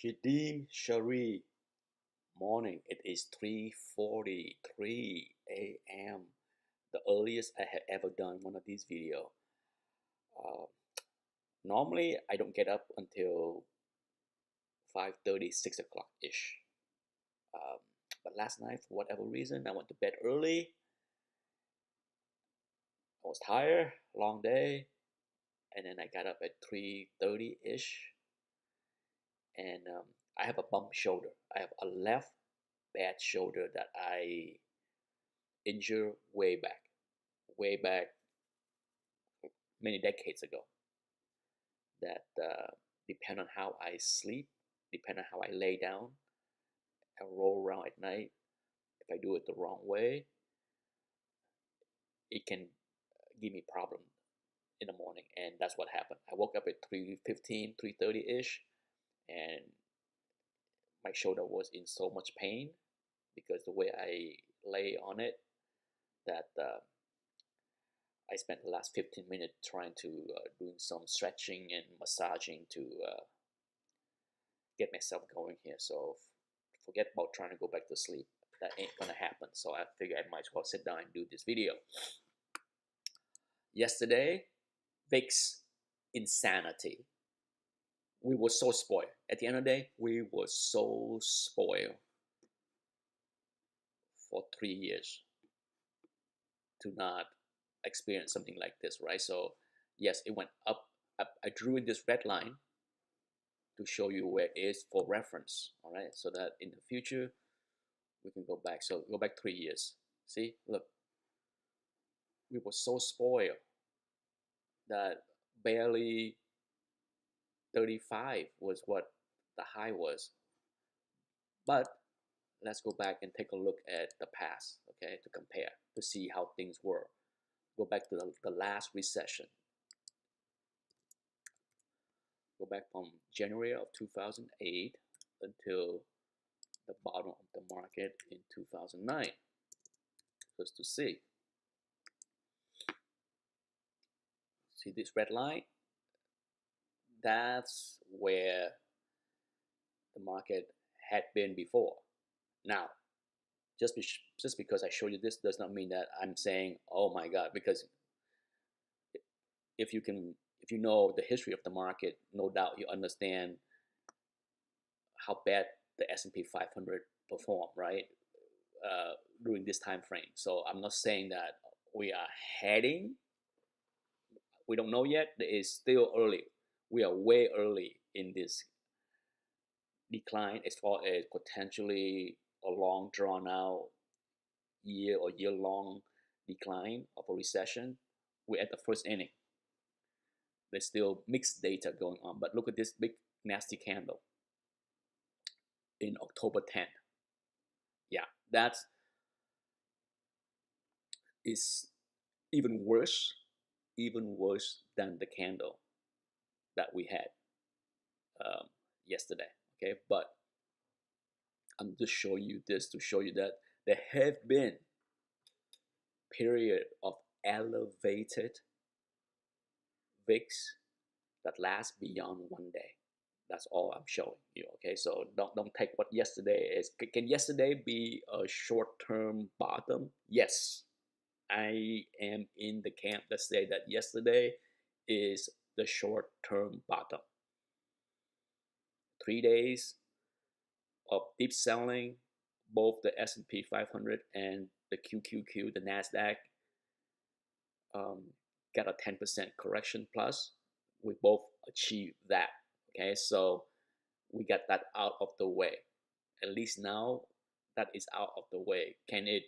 Shidim Shari morning. It is 3:43 a.m. The earliest I have ever done one of these videos. Uh, Normally, I don't get up until 5:30, 6 o'clock ish. Um, but last night, for whatever reason, I went to bed early. I was tired, long day, and then I got up at 3:30 ish. And I have a bump shoulder. I have a left bad shoulder that I injured way back many decades ago. That depend on how I sleep, depend on how I lay down and roll around at night. If I do it the wrong way, it can give me problem in the morning, and that's what happened. I woke up at 3:15, 3:30 ish, and my shoulder was in so much pain because the way I lay on it that I spent the last 15 minutes trying to doing some stretching and massaging to get myself going here. So forget about trying to go back to sleep. That ain't gonna happen. So I figure I might as well sit down and do this video. Yesterday, VIX insanity. We were so spoiled. At the end of the day, we were so spoiled for 3 years to not experience something like this, right? So yes, it went up. I drew in this red line to show you where it is for reference, all right? So that in the future, we can go back. So go back 3 years. See, look, we were so spoiled that barely 35 was what the high was. But let's go back and take a look at the past, okay, to compare, to see how things were. Go back to the last recession. Go back from January of 2008 until the bottom of the market in 2009. Just to see. See this red line? That's where the market had been before. Now, just because I showed you this does not mean that I'm saying, oh my God, because if you know the history of the market, no doubt you understand how bad the S&P 500 performed, right? During this time frame. So I'm not saying that we are heading. We don't know yet. It is still early. We are way early in this decline as far as potentially a long drawn out year or year long decline of a recession. We're at the first inning. There's still mixed data going on, but look at this big nasty candle in October 10th. Yeah, that is even worse than the candle that we had yesterday. Okay, but I'm just showing you this to show you that there have been period of elevated VIX that last beyond one day. That's all I'm showing you. Okay, so don't take what yesterday is. Can yesterday be a short-term bottom? Yes, I am in the camp that say that yesterday is the short-term bottom. 3 days of deep selling, both the S&P 500 and the QQQ, the NASDAQ, got a 10% correction plus. We both achieved that. Okay, so we got that out of the way. At least now that is out of the way. Can it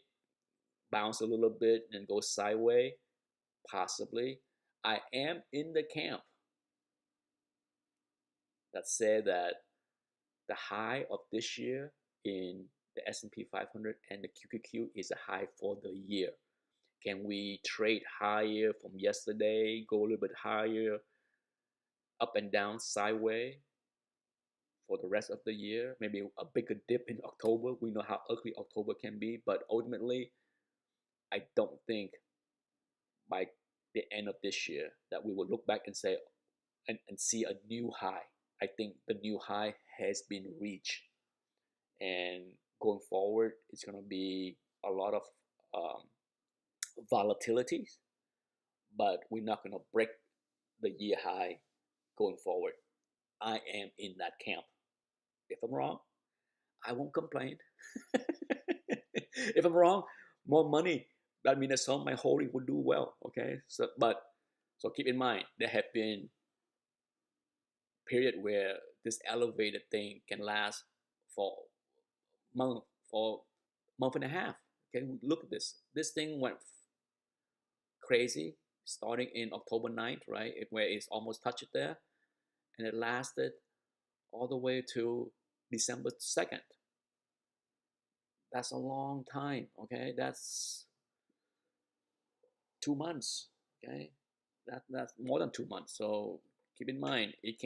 bounce a little bit and go sideways? Possibly. I am in the camp that said that the high of this year in the S&P 500 and the QQQ is a high for the year. Can we trade higher from yesterday, go a little bit higher, up and down sideways for the rest of the year? Maybe a bigger dip in October. We know how ugly October can be, but ultimately, I don't think by the end of this year that we will look back and say and see a new high. I think the new high has been reached, and going forward, it's going to be a lot of um, volatility, but we're not going to break the year high going forward. I am in that camp. If I'm wrong, I won't complain. If I'm wrong, more money. That means that some of my holding will do well. Okay, so keep in mind there have been period where this elevated thing can last for month for month and a half. Okay, look at this. This thing went crazy starting in October 9th, right? Where it's almost touched it there, and it lasted all the way to December 2nd. That's a long time. Okay, that's 2 months. Okay, that's more than 2 months. So keep in mind it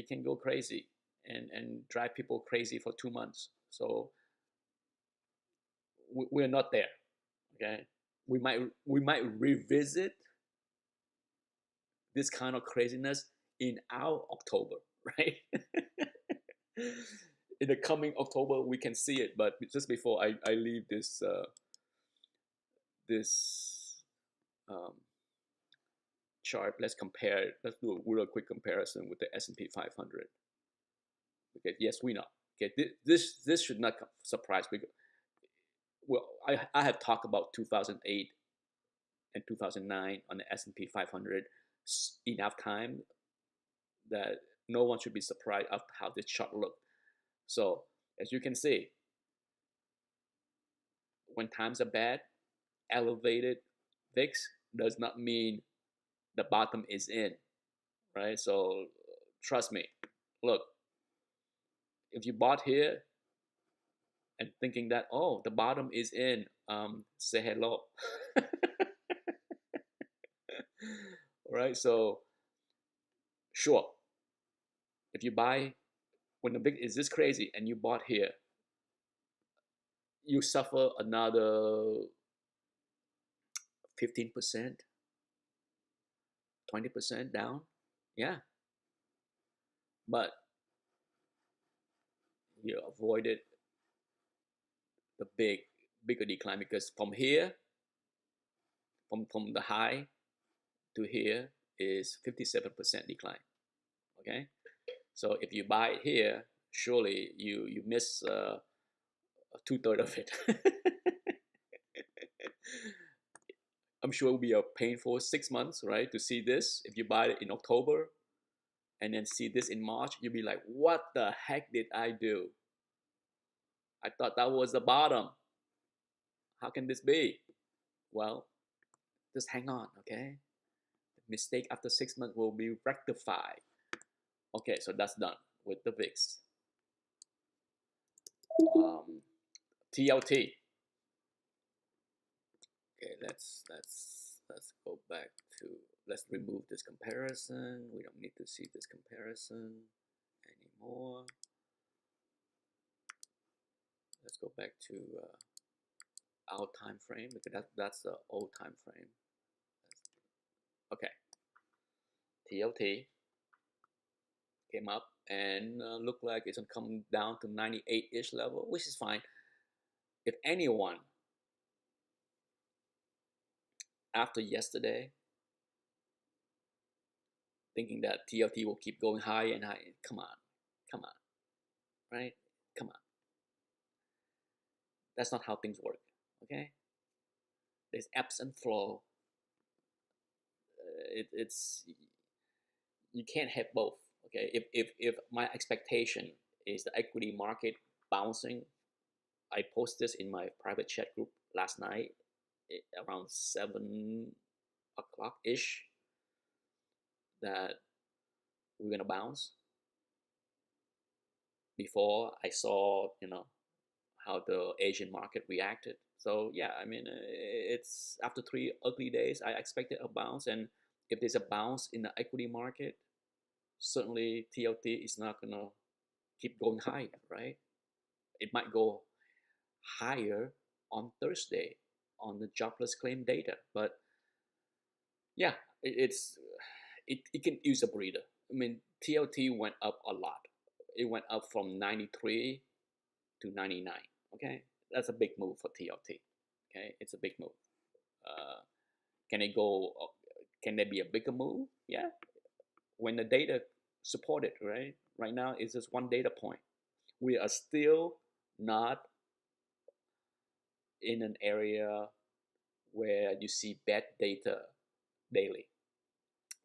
can go crazy and drive people crazy for 2 months. So we're not there. Okay, we might revisit this kind of craziness in our October, right? In the coming October we can see it, but just before I leave this um, chart, let's compare. Let's do a real quick comparison with the S&P 500. Okay, yes, we know. Okay, this should not surprise because, well, I have talked about 2008 and 2009 on the S&P 500 enough time that no one should be surprised of how this chart looked. So as you can see, when times are bad, elevated VIX does not mean the bottom is in, right? So trust me. Look, if you bought here and thinking that, oh, the bottom is in, say hello. All right, so sure, if you buy when the VIX is this crazy and you bought here, you suffer another 15%, 20% down. Yeah, but you avoided the bigger decline because from here, from the high to here is 57% decline. Okay, so if you buy it here, surely you miss 2/3 of it. I'm sure it will be a painful 6 months, right, to see this. If you buy it in October and then see this in March, you'll be like, what the heck did I do? I thought that was the bottom. How can this be? Well, just hang on, okay? The mistake after 6 months will be rectified. Okay, so that's done with the VIX. TLT. Okay, let's go back to, let's remove this comparison. We don't need to see this comparison anymore. Let's go back to our time frame because that's the old time frame. Okay, TLT came up and looked like it's gonna come down to 98-ish level, which is fine. If anyone after yesterday thinking that TLT will keep going high and high, come on, right? Come on. That's not how things work, okay? There's ebbs and flow. It's you can't have both, okay? If my expectation is the equity market bouncing, I posted this in my private chat group last night around 7 o'clock ish that we're gonna bounce. Before I saw, how the Asian market reacted. So yeah, I mean, it's after 3 ugly days, I expected a bounce, and if there's a bounce in the equity market, certainly TLT is not gonna keep going higher, right? It might go higher on Thursday on the jobless claim data, but yeah, it can use a breather. I mean, TLT went up a lot. It went up from 93 to 99. Okay, that's a big move for TLT. Okay, it's a big move. Uh, can it go? Can there be a bigger move? Yeah, when the data support it, right? Right now, it's just one data point. We are still not in an area where you see bad data daily.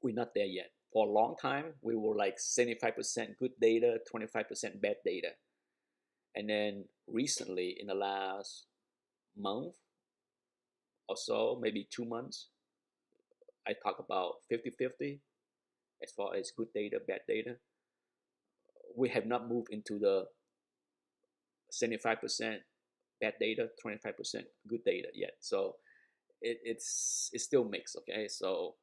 We're not there yet. For a long time, we were like 75% good data, 25% bad data. And then recently, in the last month or so, maybe 2 months, I talk about 50-50 as far as good data, bad data. We have not moved into the 75% bad data, 25% good data yet. So it's still mixed, okay? So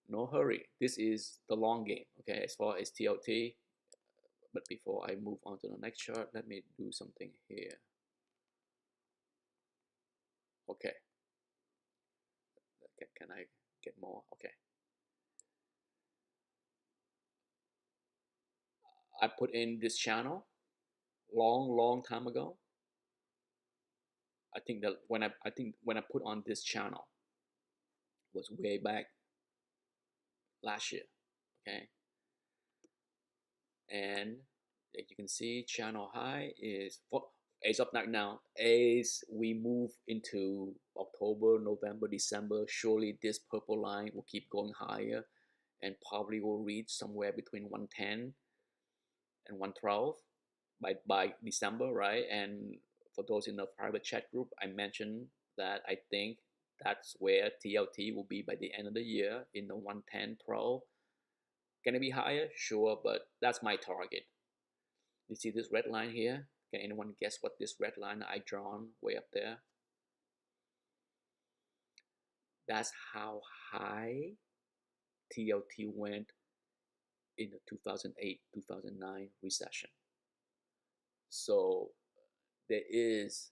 no hurry. This is the long game, okay, as far as TLT. But before I move on to the next chart, let me do something here. Okay. Can I get more? Okay. I put in this channel long time ago. I think that when I put on this channel was way back last year. Okay. And as you can see, channel high is for as of now, as we move into October, November, December, surely this purple line will keep going higher and probably will reach somewhere between 110 and 112 by December, right? And for those in the private chat group, I mentioned that I think that's where TLT will be by the end of the year in the 110, 12. Can it be higher? Sure, but that's my target. You see this red line here? Can anyone guess what this red line I drawn way up there? That's how high TLT went in the 2008-2009 recession. So there is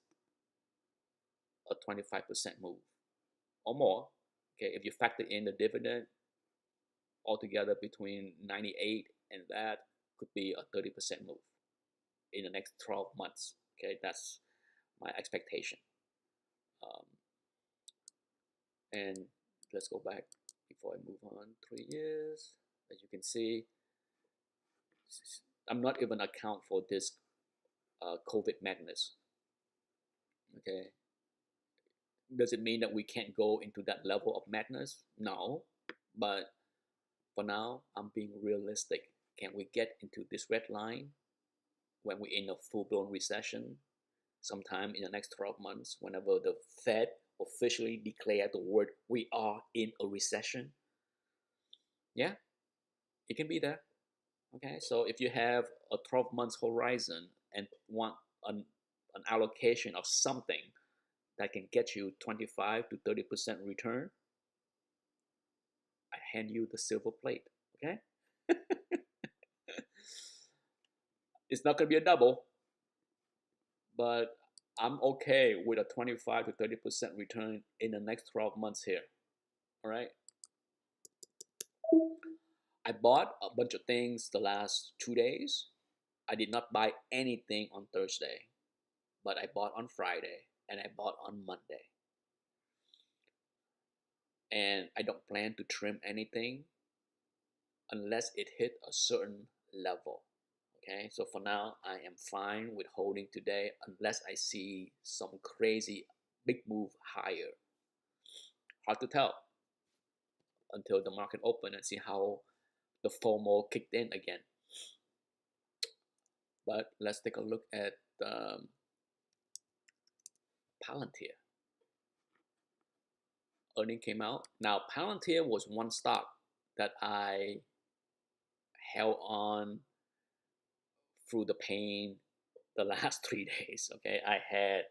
a 25% move or more. Okay, if you factor in the dividend, altogether between 98 and that could be a 30% move in the next 12 months. Okay, that's my expectation. And let's go back before I move on 3 years. As you can see, I'm not even account for this COVID madness. Okay, does it mean that we can't go into that level of madness? No, but for now, I'm being realistic. Can we get into this red line when we're in a full-blown recession sometime in the next 12 months, whenever the Fed officially declared the word we are in a recession? Yeah, it can be there. Okay, so if you have a 12 months horizon and want an allocation of something that can get you 25 to 30% return, I hand you the silver plate. Okay. It's not going to be a double, but I'm okay with a 25 to 30% return in the next 12 months here. All right. I bought a bunch of things the last 2 days. I did not buy anything on Thursday, but I bought on Friday and I bought on Monday. And I don't plan to trim anything unless it hit a certain level. Okay, so for now, I am fine with holding today unless I see some crazy big move higher. Hard to tell until the market open and see how the FOMO kicked in again. But let's take a look at Palantir. Earning came out. Now, Palantir was one stock that I held on through the pain the last 3 days. Okay, I had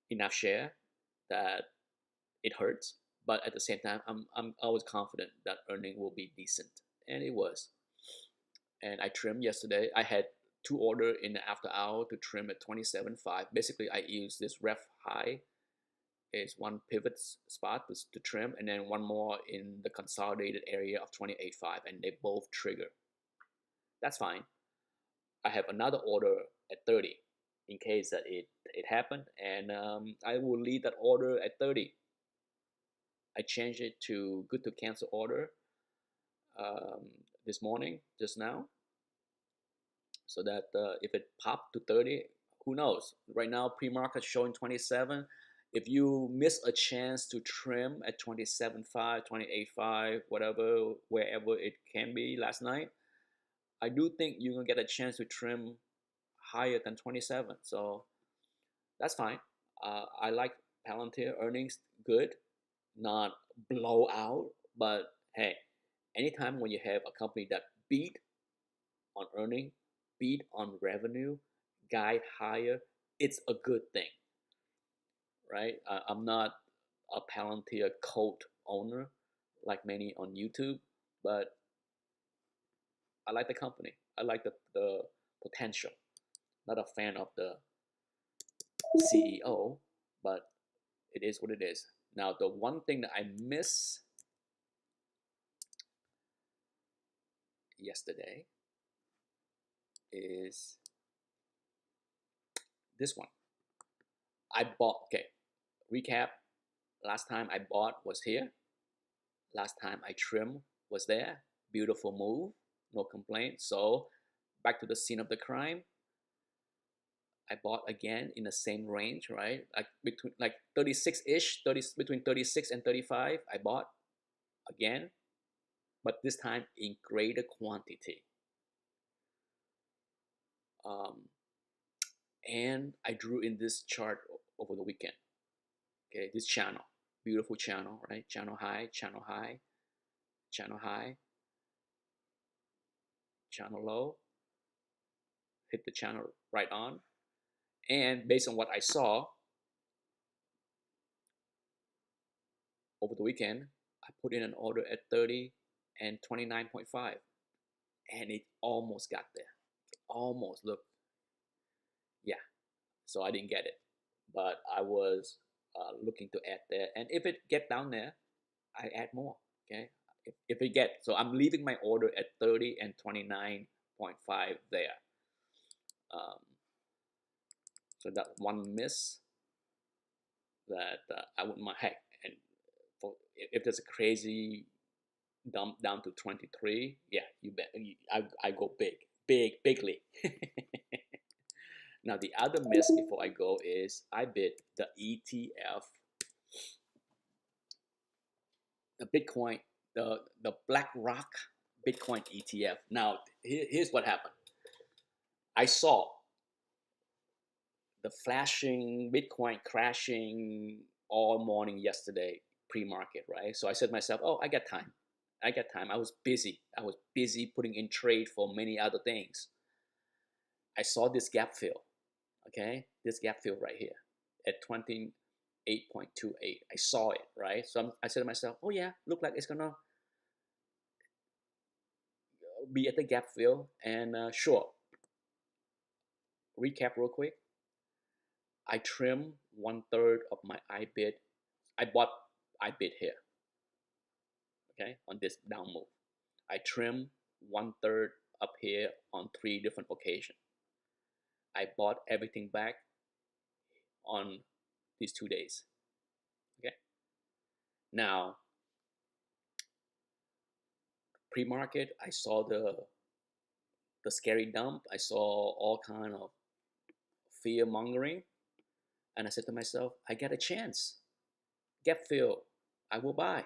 enough share that it hurts, but at the same time, I'm always confident that earning will be decent, and it was. And I trimmed yesterday. I had 2 orders in the after hour to trim at 27.5. Basically, I used this ref high is one pivot spot to trim, and then one more in the consolidated area of 28.5, and they both trigger. That's fine. I have another order at 30 in case that it happened, and I will leave that order at 30. I changed it to good to cancel order this morning, just now, so that if it popped to 30, who knows? Right now, pre-market showing 27. If you miss a chance to trim at 27.5, 28.5, whatever, wherever it can be last night, I do think you're gonna get a chance to trim higher than 27. So that's fine. I like Palantir earnings good, not blowout, but hey, anytime when you have a company that beat on earning, beat on revenue, guide higher, it's a good thing, right? I'm not a Palantir cult owner like many on YouTube, but I like the company. I like the potential. Not a fan of the CEO, but it is what it is. Now, the one thing that I miss yesterday is this one. I bought, okay, recap. Last time I bought was here. Last time I trimmed was there. Beautiful move, no complaint. So back to the scene of the crime. I bought again in the same range, right? Like between like 36-ish, between 36 and 35. I bought again, but this time in greater quantity. And I drew in this chart over the weekend. Okay, this channel, beautiful channel, right? Channel high, channel high, channel high, channel low, hit the channel right on. And based on what I saw over the weekend, I put in an order at 30 and 29.5, and it almost got there. Almost, look. Yeah, so I didn't get it, but I was looking to add there. And if it get down there, I add more, okay? If it get, so I'm leaving my order at 30 and 29.5 there. So that one miss that I wouldn't mind. Heck, and if there's a crazy dump down to 23, yeah, you bet. I go bigly. Now the other miss before I go is IBIT, the ETF, the Bitcoin, the BlackRock Bitcoin ETF. Now here's what happened. I saw the flashing Bitcoin crashing all morning yesterday pre-market, right? So I said to myself, oh, I got time. I was busy. Putting in trade for many other things. I saw this gap fill, okay? This gap fill right here at 28.28. I saw it, right? So I said to myself, oh yeah, look like it's gonna be at the gap fill. And sure, recap real quick. I trimmed 1/3 of my IBIT. I bought IBIT here, okay, on this down move. I trimmed 1/3 up here on 3 different occasions. I bought everything back on these 2 days, okay? Now, pre-market, I saw the scary dump. I saw all kind of fear mongering, and I said to myself, I got a chance. Gap fill, I will buy,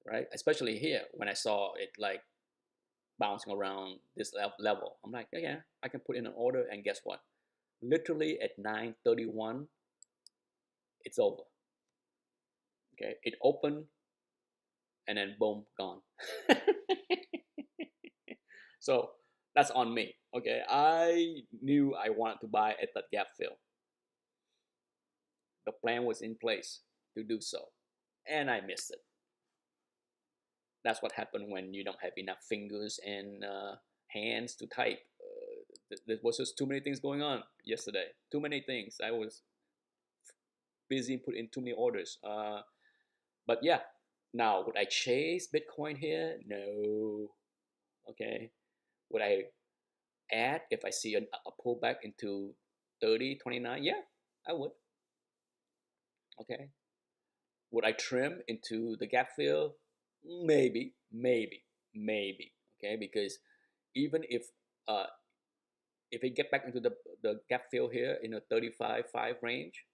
right? Especially here when I saw it like bouncing around this level. I'm like, yeah, I can put in an order, and guess what? Literally at 9:31, it's over. Okay, it opened, and then boom, gone. So that's on me. Okay, I knew I wanted to buy at that gap fill. The plan was in place to do so, and I missed it. That's what happened when you don't have enough fingers and hands to type. There was just too many things going on yesterday. Too many things. I was busy, put in too many orders. But yeah, now would I chase Bitcoin here? No. Okay. Would I add if I see a pullback into 30, 29? Yeah, I would. Okay. Would I trim into the gap fill? Maybe, maybe, maybe. Okay, because even uh if it get back into the gap fill here in a 35.5 range,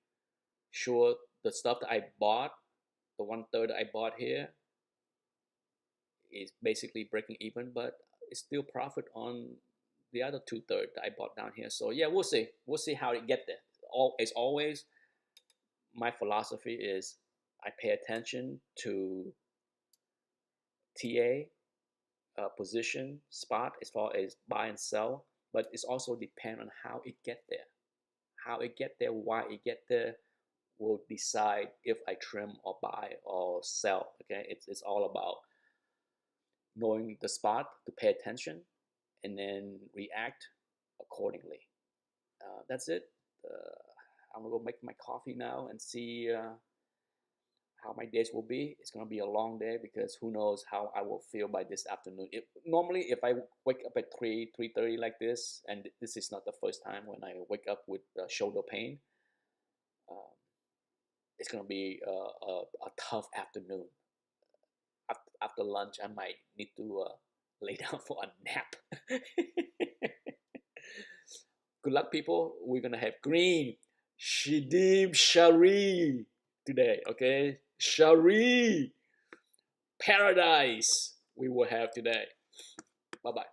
sure, the stuff that I bought, the 1/3 that I bought here is basically breaking even, but it's still profit on the other 2/3 that I bought down here. So yeah, we'll see. We'll see how it get there. As always, my philosophy is I pay attention to TA, position, spot as far as buy and sell, but it's also depend on how it get there. How it get there, why it get there, will decide if I trim or buy or sell. Okay, it's all about knowing the spot to pay attention and then react accordingly. That's it. I'm gonna go make my coffee now and see how my days will be. It's gonna be a long day because who knows how I will feel by this afternoon. Normally, if I wake up at 3:30 like this, and this is not the first time when I wake up with shoulder pain, um, it's gonna be a tough afternoon. After lunch, I might need to lay down for a nap. Good luck, people. We're gonna have green Shidim Shari today, okay? Shari paradise we will have today. Bye bye.